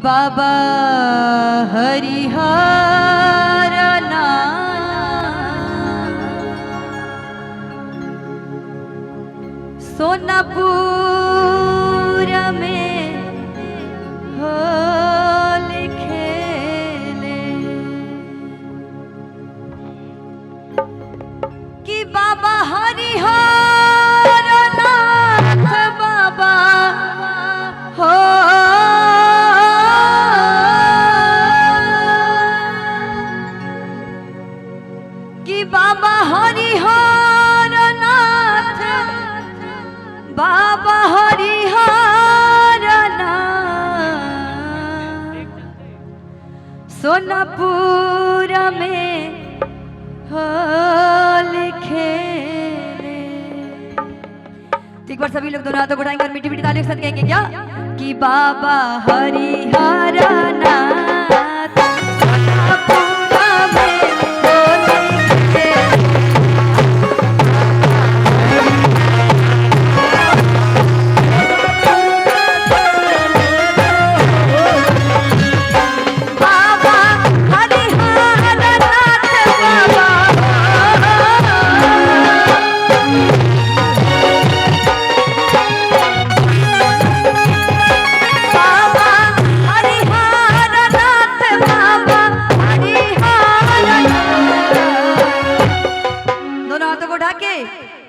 बाबा हरिहर सोनापुर में होली खेले कि बाबा हरिहर नाथ बाबा हो कि बाबा हरिहर नाथ बाबा हरिहर नाथ सोनापुर में होली खेले। तो एक बार सभी लोग दोनों हाथों को उठाएंगे और मीठी मीठी तालियों के साथ कहेंगे क्या कि बाबा हरिहर नाथ सोनापुर में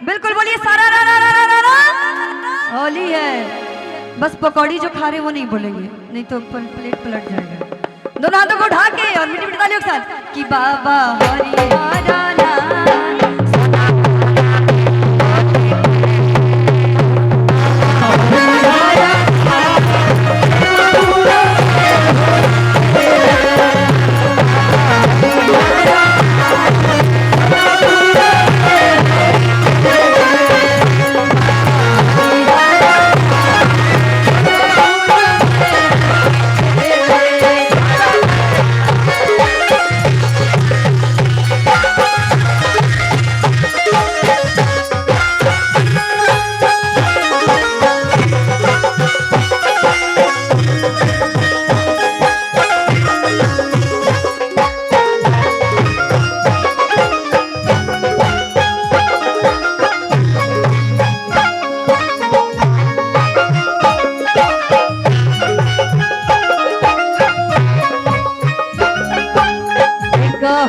बिल्कुल बोलिए सारा रा रा रा रा रा होली है। बस पकौड़ी जो खा रहे वो नहीं बोलेंगे, नहीं तो प्लेट पलट जाएगा। दोनों हाथों को उठा के और मीठी मीठी तालियों के साथ कि बाबा हरिहर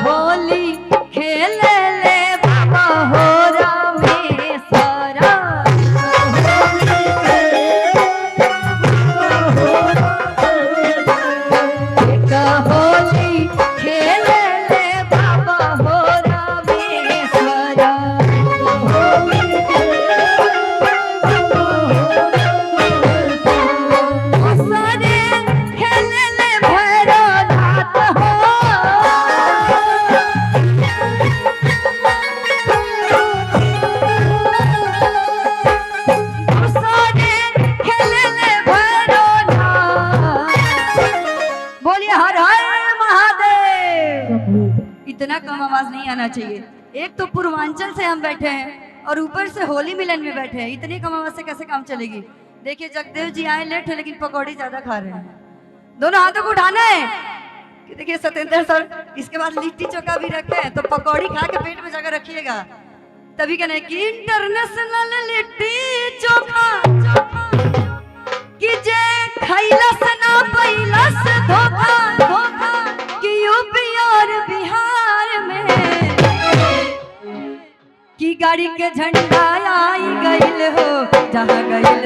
होली खेले ले बाबा हो रामेश्वरा होली खेले ले बाबा हो रामेश्वरा सारे खेले ले भैरवनाथ हो इतना कम आवाज नहीं आना चाहिए। एक तो पूर्वांचल से हम बैठे हैं और ऊपर से होली मिलन में बैठे हैं, इतनी कम आवाज से कैसे काम चलेगी। देखिए जगदेव जी आए लेट है लेकिन पकौड़ी ज्यादा खा रहे हैं। दोनों हाथों को उठाना है कि देखिए सत्येंद्र सर इसके बाद लिट्टी चोखा भी रखे हैं तो पकौड़ी खा के पेट में जगह रखिएगा, तभी कहना है कि इंटरनेशनल लिट्टी चोखा कि जे खैलस ना पैलस धोखा धोखा कि यूपी और बिहार में कि गाड़ी के झंडा आई गइल हो जहाँ गइल